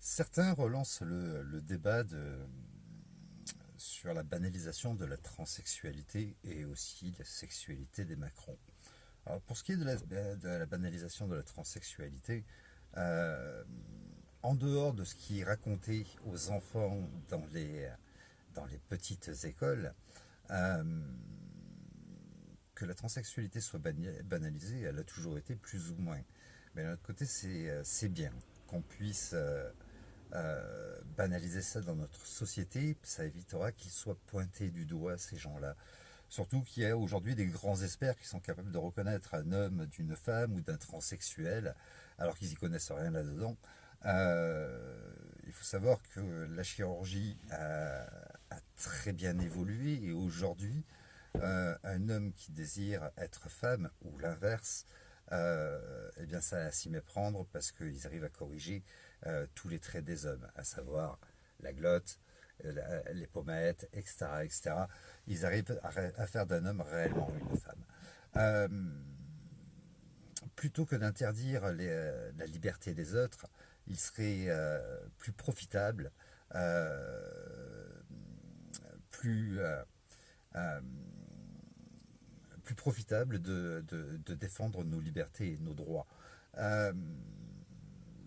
Certains relancent le débat sur la banalisation de la transsexualité et aussi la sexualité des Macron. Alors, pour ce qui est de la banalisation de la transsexualité, euh, en dehors de ce qui est raconté aux enfants dans les petites écoles, euh, que la transsexualité soit banalisée, elle a toujours été plus ou moins. Mais d'un autre côté, c'est bien qu'on puisse banaliser ça dans notre société. Ça évitera qu'ils soient pointés du doigt, ces gens-là. Surtout qu'il y a aujourd'hui des grands experts qui sont capables de reconnaître un homme d'une femme ou d'un transsexuel, alors qu'ils n'y connaissent rien là-dedans. Il faut savoir que la chirurgie a très bien évolué et aujourd'hui, un homme qui désire être femme ou l'inverse, eh bien ça à s'y méprendre parce qu'ils arrivent à corriger tous les traits des hommes, à savoir la glotte, les pommettes, etc., etc. Ils arrivent à faire d'un homme réellement une femme. Euh, Plutôt que d'interdire la liberté des autres, il serait plus profitable, euh, plus, euh, euh, plus profitable de défendre nos libertés et nos droits. Euh,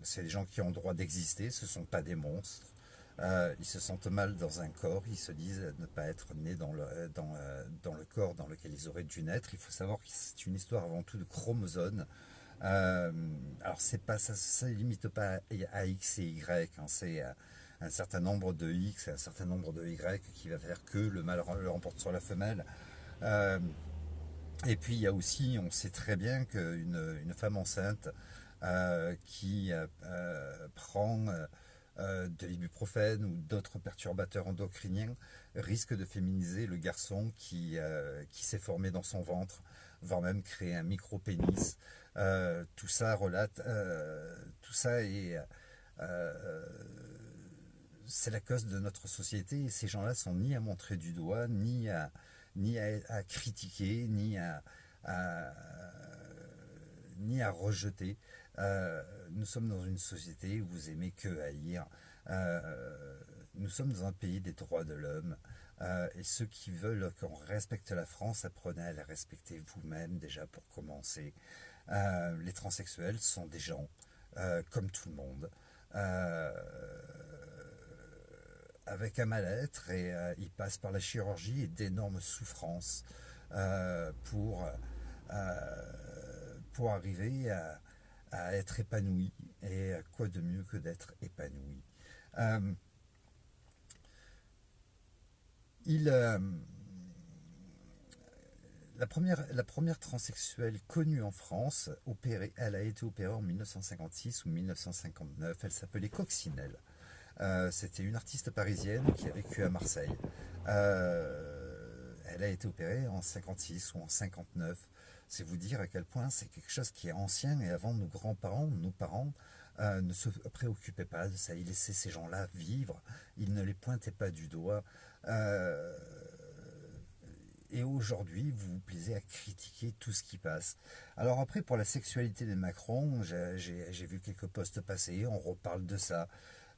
c'est les gens qui ont le droit d'exister, ce ne sont pas des monstres. Ils se sentent mal dans un corps, ils se disent ne pas être nés dans le corps dans lequel ils auraient dû naître. Il faut savoir que c'est une histoire avant tout de chromosomes. Euh, alors c'est pas ça ne limite pas à X et Y, hein, c'est un certain nombre de X et un certain nombre de Y qui va faire que le mâle le remporte sur la femelle. Euh, et puis il y a aussi, on sait très bien qu'une femme enceinte qui prend de l'ibuprofène ou d'autres perturbateurs endocriniens risque de féminiser le garçon qui s'est formé dans son ventre, voire même créer un micro-pénis. Tout ça euh, c'est la cause de notre société et ces gens-là sont ni à montrer du doigt, ni à critiquer, à, ni à rejeter. Nous sommes dans une société où vous aimez que haïr. Nous sommes dans un pays des droits de l'homme. Et ceux qui veulent qu'on respecte la France, apprenez à la respecter vous-même déjà pour commencer. Les transsexuels sont des gens comme tout le monde. Euh, avec un mal-être et ils passent par la chirurgie et d'énormes souffrances euh, pour, euh, pour arriver à être épanoui. Et quoi de mieux que d'être épanoui. Euh, il, la première transsexuelle connue en France, elle a été opérée en 1956 ou 1959. Elle s'appelait Coccinelle. C'était une artiste parisienne qui a vécu à Marseille. Elle a été opérée en 56 ou en 59. C'est vous dire à quel point c'est quelque chose qui est ancien et avant nos grands-parents, nos parents ne se préoccupaient pas de ça. Ils laissaient ces gens-là vivre. Ils ne les pointaient pas du doigt. Euh, et aujourd'hui, vous vous plaisez à critiquer tout ce qui passe. Alors après, pour la sexualité des Macron, j'ai vu quelques posts passer, on reparle de ça.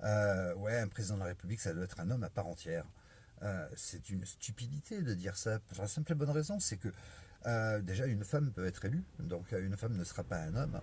Ouais, un président de la République, ça doit être un homme à part entière. C'est une stupidité de dire ça, pour la simple et bonne raison, c'est que déjà une femme peut être élue, donc une femme ne sera pas un homme.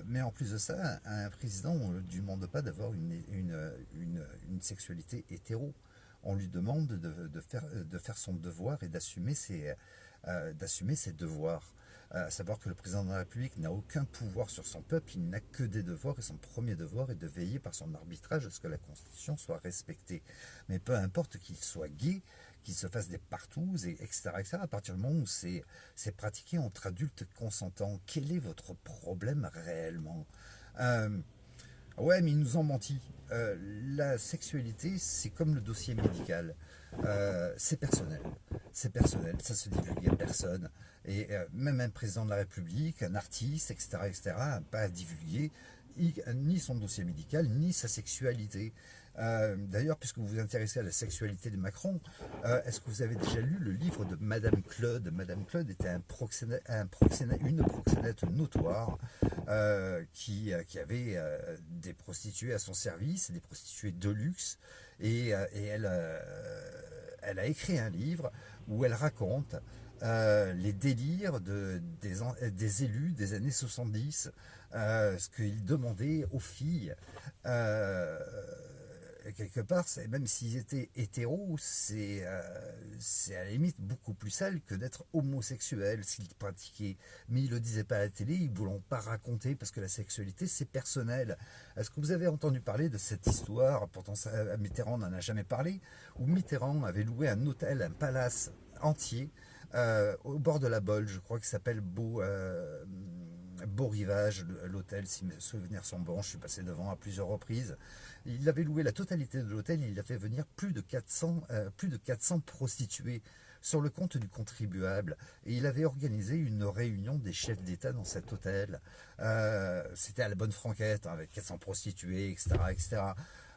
Mais en plus de ça, un président, on ne lui demande pas d'avoir une sexualité hétéro. On lui demande de faire son devoir et d'assumer ses devoirs. À savoir que le président de la République n'a aucun pouvoir sur son peuple, il n'a que des devoirs et son premier devoir est de veiller par son arbitrage à ce que la Constitution soit respectée. Mais peu importe qu'il soit gay, qu'il se fasse des partous, etc., etc., à partir du moment où c'est pratiqué entre adultes consentants, quel est votre problème réellement? euh, Ouais, mais ils nous ont menti. La sexualité, c'est comme le dossier médical. C'est personnel. C'est personnel, ça se divulgue à personne. Et même un président de la République, un artiste, etc., etc., n'a pas à divulguer ni son dossier médical, ni sa sexualité. D'ailleurs, puisque vous vous intéressez à la sexualité de Macron, est-ce que vous avez déjà lu le livre de Madame Claude? Madame Claude était une proxénète notoire qui avait des prostituées à son service, des prostituées de luxe, et elle a écrit un livre où elle raconte les délires des élus des années 70, ce qu'ils demandaient aux filles. Euh, Quelque part, même s'ils étaient hétéros, c'est à la limite beaucoup plus sale que d'être homosexuel s'ils pratiquaient. Mais ils ne le disaient pas à la télé, ils ne voulaient pas raconter parce que la sexualité c'est personnel. Est-ce que vous avez entendu parler de cette histoire? Pourtant, Mitterrand n'en a jamais parlé. Où Mitterrand avait loué un hôtel, un palace entier au bord de la Bolle, je crois qu'il s'appelle Beau Rivage, l'hôtel, si mes souvenirs sont bons, je suis passé devant à plusieurs reprises. Il avait loué la totalité de l'hôtel, il a fait venir plus de 400 prostituées sur le compte du contribuable. Et il avait organisé une réunion des chefs d'État dans cet hôtel. C'était à la bonne franquette, hein, avec 400 prostituées, etc. etc.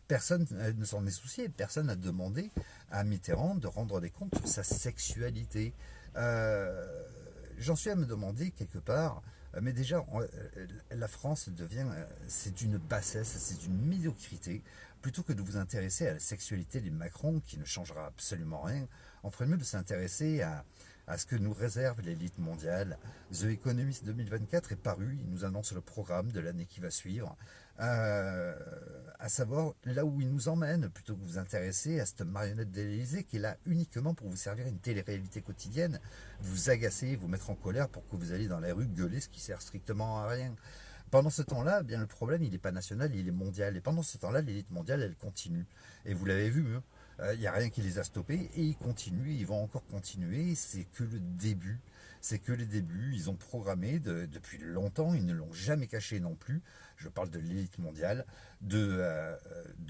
Personne ne s'en est soucié, personne n'a demandé à Mitterrand de rendre des comptes sur sa sexualité. J'en suis à me demander quelque part, mais déjà, la France devient, c'est d'une bassesse, c'est d'une médiocrité. Plutôt que de vous intéresser à la sexualité du Macron, qui ne changera absolument rien, on ferait mieux de s'intéresser à ce que nous réserve l'élite mondiale. The Economist 2024 est paru, il nous annonce le programme de l'année qui va suivre, à savoir là où il nous emmène, plutôt que vous intéresser à cette marionnette de l'Élysée qui est là uniquement pour vous servir une télé-réalité quotidienne, vous agacer, vous mettre en colère pour que vous alliez dans la rue gueuler, ce qui sert strictement à rien. Pendant ce temps-là, bien le problème, il n'est pas national, il est mondial. Et pendant ce temps-là, l'élite mondiale, elle continue. Et vous l'avez vu, hein, il n'y a rien qui les a stoppés et ils continuent, ils vont encore continuer. C'est que le début. C'est que les débuts. Ils ont programmé depuis longtemps, ils ne l'ont jamais caché non plus. Je parle de l'élite mondiale, de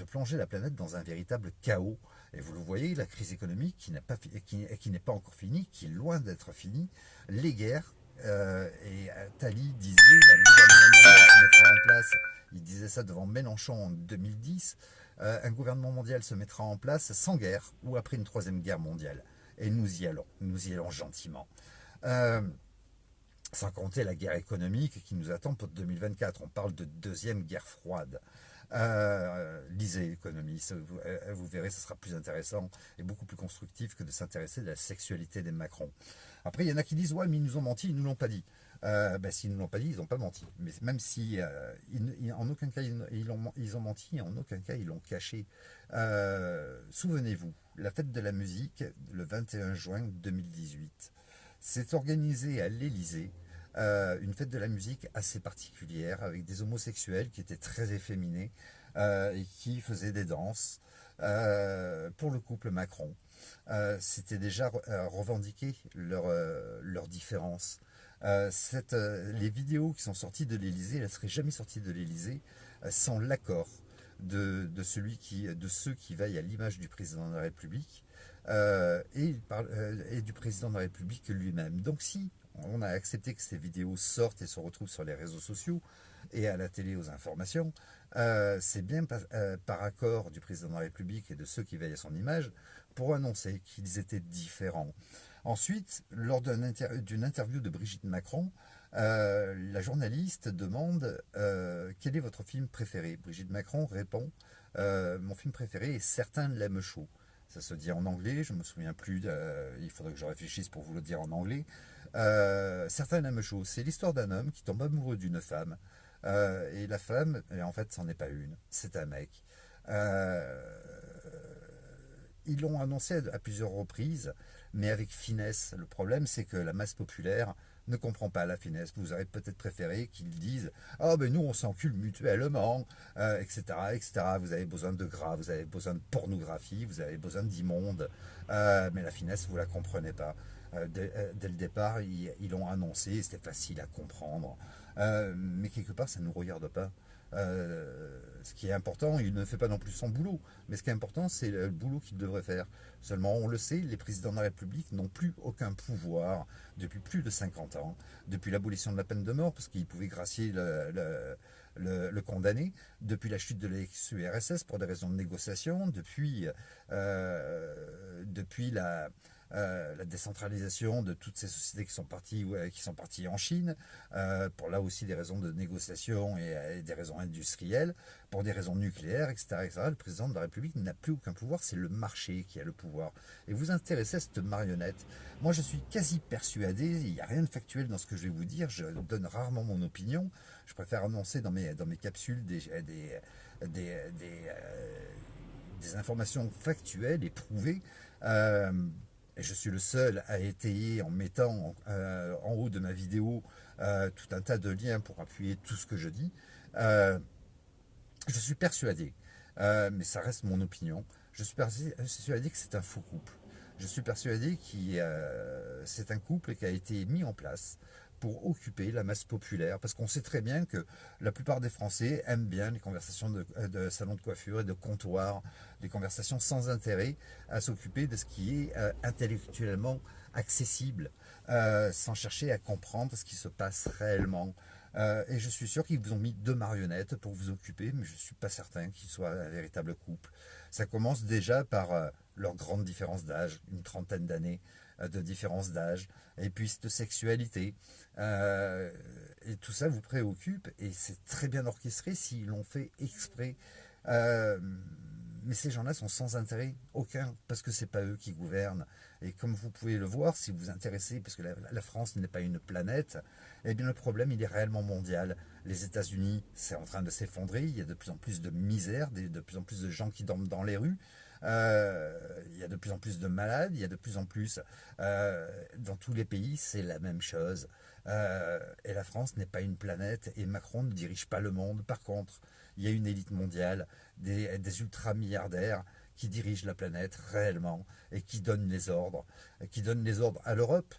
plonger la planète dans un véritable chaos. Et vous le voyez, la crise économique qui n'est pas encore finie, qui est loin d'être finie, les guerres. Et Attali disait, la gouvernement se mettra en place, il disait ça devant Mélenchon en 2010, un gouvernement mondial se mettra en place sans guerre ou après une troisième guerre mondiale. Et nous y allons gentiment. Euh, Sans compter la guerre économique qui nous attend pour 2024. On parle de deuxième guerre froide. Lisez Économie, vous verrez, ce sera plus intéressant et beaucoup plus constructif que de s'intéresser à la sexualité des Macron. Après, il y en a qui disent, ouais, mais ils nous ont menti, ils ne nous l'ont pas dit. S'ils ne nous l'ont pas dit, ils n'ont pas menti. Mais même si, en aucun cas, ils ont menti, en aucun cas, ils l'ont caché. Souvenez-vous, la fête de la musique, le 21 juin 2018, s'est organisée à l'Élysée. Une fête de la musique assez particulière avec des homosexuels qui étaient très efféminés et qui faisaient des danses pour le couple Macron. C'était déjà revendiqué leur différence. Les vidéos qui sont sorties de l'Élysée, elles ne seraient jamais sorties de l'Élysée sans l'accord de ceux qui veillent à l'image du président de la République et du président de la République lui-même. Donc si on a accepté que ces vidéos sortent et se retrouvent sur les réseaux sociaux et à la télé aux informations, c'est bien par accord du président de la République et de ceux qui veillent à son image pour annoncer qu'ils étaient différents. Ensuite, lors d'une interview de Brigitte Macron, la journaliste demande quel est votre film préféré. Brigitte Macron répond mon film préféré est Certains l'aiment chaud. Ça se dit en anglais, je ne me souviens plus, il faudrait que je réfléchisse pour vous le dire en anglais. Certains l'aiment chaud, c'est l'histoire d'un homme qui tombe amoureux d'une femme. Et la femme, en fait, c'en est pas une, c'est un mec. Ils l'ont annoncé à plusieurs reprises, mais avec finesse. Le problème, c'est que la masse populaire ne comprend pas la finesse. Vous aurez peut-être préféré qu'ils disent « Ah, ben nous, on s'encule mutuellement, etc., etc. » Vous avez besoin de gras, vous avez besoin de pornographie, vous avez besoin d'immonde. Mais la finesse, vous ne la comprenez pas. Dès le départ, ils l'ont annoncé, c'était facile à comprendre. Mais quelque part, ça ne nous regarde pas. Ce qui est important, il ne fait pas non plus son boulot, mais ce qui est important, c'est le boulot qu'il devrait faire. Seulement, on le sait, les présidents de la République n'ont plus aucun pouvoir depuis plus de 50 ans, depuis l'abolition de la peine de mort, parce qu'ils pouvaient gracier le condamné, depuis la chute de l'ex-URSS pour des raisons de négociation, depuis la décentralisation de toutes ces sociétés qui sont parties en Chine, pour là aussi des raisons de négociation et des raisons industrielles, pour des raisons nucléaires, etc., etc. Le président de la République n'a plus aucun pouvoir, c'est le marché qui a le pouvoir. Et vous intéressez à cette marionnette. Moi, je suis quasi persuadé, il n'y a rien de factuel dans ce que je vais vous dire, je donne rarement mon opinion, je préfère annoncer dans mes capsules des, des informations factuelles et prouvées. Et je suis le seul à étayer en mettant en haut de ma vidéo tout un tas de liens pour appuyer tout ce que je dis. Euh, je suis persuadé, mais ça reste mon opinion, je suis persuadé que c'est un faux couple. Je suis persuadé que c'est un couple qui a été mis en place pour occuper la masse populaire, parce qu'on sait très bien que la plupart des Français aiment bien les conversations de salon de coiffure et de comptoir, les conversations sans intérêt à s'occuper de ce qui est intellectuellement accessible, sans chercher à comprendre ce qui se passe réellement. Et je suis sûr qu'ils vous ont mis deux marionnettes pour vous occuper, mais je ne suis pas certain qu'ils soient un véritable couple. Ça commence déjà par leur grande différence d'âge, une trentaine d'années de différence d'âge, et puis cette sexualité. Et tout ça vous préoccupe, et c'est très bien orchestré s'ils l'ont fait exprès. Euh, mais ces gens-là sont sans intérêt aucun, parce que c'est pas eux qui gouvernent. Et comme vous pouvez le voir, si vous vous intéressez, parce que la France n'est pas une planète, eh bien le problème il est réellement mondial. Les États-Unis, c'est en train de s'effondrer, il y a de plus en plus de misère, de plus en plus de gens qui dorment dans les rues, il y a de plus en plus de malades, il y a de plus en plus... dans tous les pays, c'est la même chose. Et la France n'est pas une planète, et Macron ne dirige pas le monde. Par contre, il y a une élite mondiale, des ultra-milliardaires qui dirigent la planète réellement et qui donnent les ordres à l'Europe,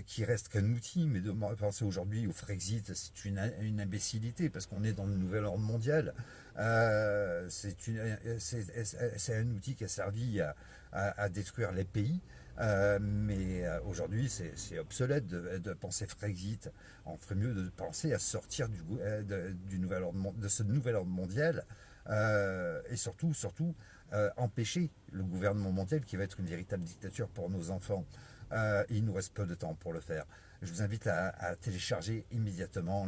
qui reste qu'un outil, mais de penser aujourd'hui au Frexit, c'est une imbécilité parce qu'on est dans le nouvel ordre mondial. C'est un outil qui a servi à détruire les pays. Mais aujourd'hui, c'est obsolète de penser Frexit. On ferait mieux de penser à sortir du nouvel ordre, de ce nouvel ordre mondial et surtout empêcher le gouvernement mondial qui va être une véritable dictature pour nos enfants. Il nous reste peu de temps pour le faire. Je vous invite à télécharger immédiatement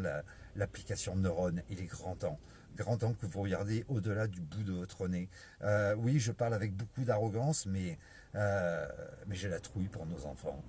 l'application Neurone. Il est grand temps. Grand temps que vous regardez au-delà du bout de votre nez. Oui, je parle avec beaucoup d'arrogance, mais j'ai la trouille pour nos enfants.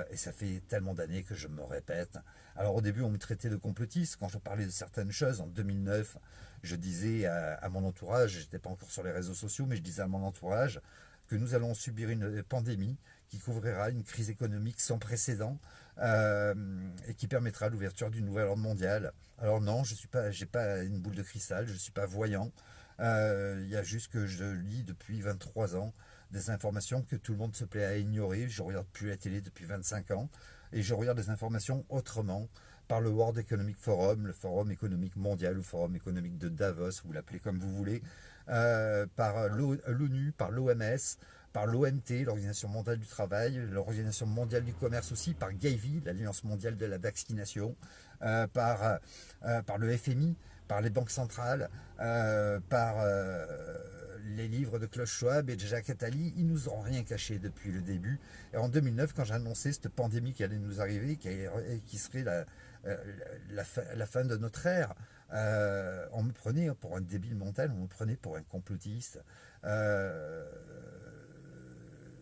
Et ça fait tellement d'années que je me répète. Alors au début, on me traitait de complotiste. Quand je parlais de certaines choses, en 2009, je disais à mon entourage, je n'étais pas encore sur les réseaux sociaux, mais je disais à mon entourage que nous allons subir une pandémie qui couvrira une crise économique sans précédent et qui permettra l'ouverture d'une nouvelle ordre mondiale. Alors non, j'ai pas une boule de cristal, je ne suis pas voyant. Il y a juste que je lis depuis 23 ans des informations que tout le monde se plaît à ignorer. Je ne regarde plus la télé depuis 25 ans et je regarde des informations autrement par le World Economic Forum, le Forum économique mondial ou Forum économique de Davos, vous l'appelez comme vous voulez, par l'ONU, par l'OMS, par l'OMT, l'Organisation mondiale du travail, l'Organisation mondiale du commerce aussi, par Gavi, l'Alliance mondiale de la vaccination, par le FMI, par les banques centrales, par les livres de Klaus Schwab et de Jacques Attali. Ils nous ont rien caché depuis le début. Et en 2009, quand j'ai annoncé cette pandémie qui allait nous arriver, qui serait la fin de notre ère, on me prenait pour un débile mental, on me prenait pour un complotiste.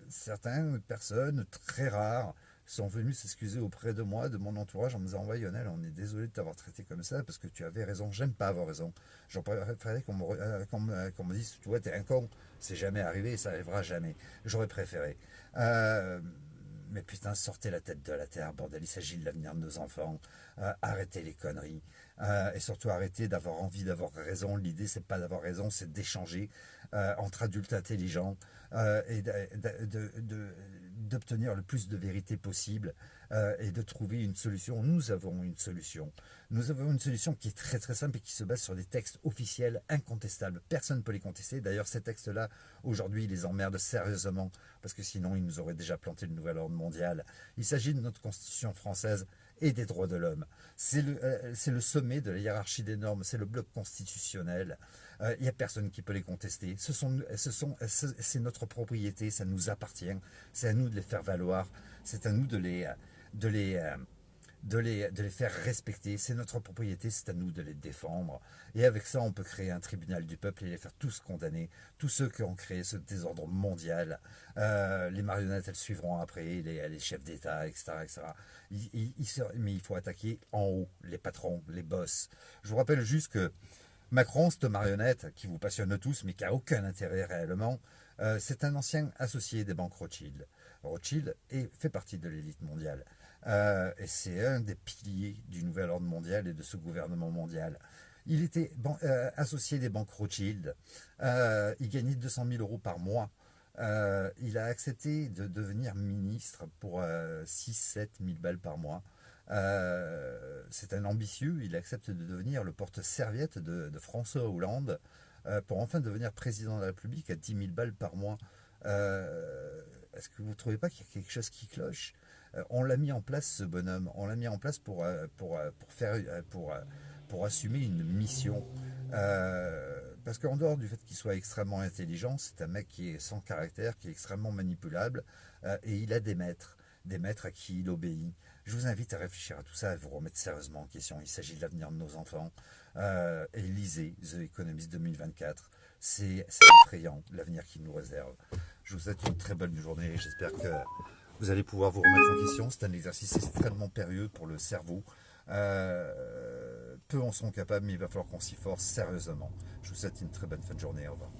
Certaines personnes très rares sont venues s'excuser auprès de moi, de mon entourage, en me disant: ouais, Lionel, on est désolé de t'avoir traité comme ça parce que tu avais raison. J'aime pas avoir raison. J'aurais préféré qu'on me dise: tu vois, t'es un con, c'est jamais arrivé et ça arrivera jamais. J'aurais préféré. Mais putain, sortez la tête de la terre, bordel, il s'agit de l'avenir de nos enfants. Arrêtez les conneries. Et surtout arrêtez d'avoir envie d'avoir raison. L'idée, c'est pas d'avoir raison, c'est d'échanger entre adultes intelligents et d'obtenir le plus de vérité possible et de trouver une solution. Nous avons une solution. Nous avons une solution qui est très très simple et qui se base sur des textes officiels incontestables. Personne ne peut les contester. D'ailleurs, ces textes-là, aujourd'hui, ils les emmerdent sérieusement parce que sinon, ils nous auraient déjà planté le nouvel ordre mondial. Il s'agit de notre Constitution française et des droits de l'homme. C'est le sommet de la hiérarchie des normes, c'est le bloc constitutionnel. Il n'y a personne qui peut les contester. C'est notre propriété, ça nous appartient. C'est à nous de les faire valoir. C'est à nous de les faire respecter. C'est notre propriété, c'est à nous de les défendre. Et avec ça, on peut créer un tribunal du peuple et les faire tous condamner. Tous ceux qui ont créé ce désordre mondial. Les marionnettes, elles suivront après, les chefs d'État, etc. etc. Mais il faut attaquer en haut, les patrons, les boss. Je vous rappelle juste que Macron, cette marionnette qui vous passionne tous, mais qui n'a aucun intérêt réellement, c'est un ancien associé des banques Rothschild. Rothschild fait partie de l'élite mondiale. Et c'est un des piliers du nouvel ordre mondial et de ce gouvernement mondial. Il était associé des banques Rothschild. Il gagnait 200 000 euros par mois. Il a accepté de devenir ministre pour 6-7 000 balles par mois. C'est un ambitieux, il accepte de devenir le porte-serviette de François Hollande pour enfin devenir président de la République à 10 000 balles par mois. Est-ce que vous ne trouvez pas qu'il y a quelque chose qui cloche? On l'a mis en place, ce bonhomme, on l'a mis en place pour assumer une mission. Parce qu'en dehors du fait qu'il soit extrêmement intelligent, c'est un mec qui est sans caractère, qui est extrêmement manipulable, et il a des maîtres à qui il obéit. Je vous invite à réfléchir à tout ça, à vous remettre sérieusement en question. Il s'agit de l'avenir de nos enfants. Et lisez The Economist 2024. C'est effrayant, l'avenir qu'il nous réserve. Je vous souhaite une très bonne journée. J'espère que vous allez pouvoir vous remettre en question. C'est un exercice extrêmement périlleux pour le cerveau. Peu en sont capables, mais il va falloir qu'on s'y force sérieusement. Je vous souhaite une très bonne fin de journée. Au revoir.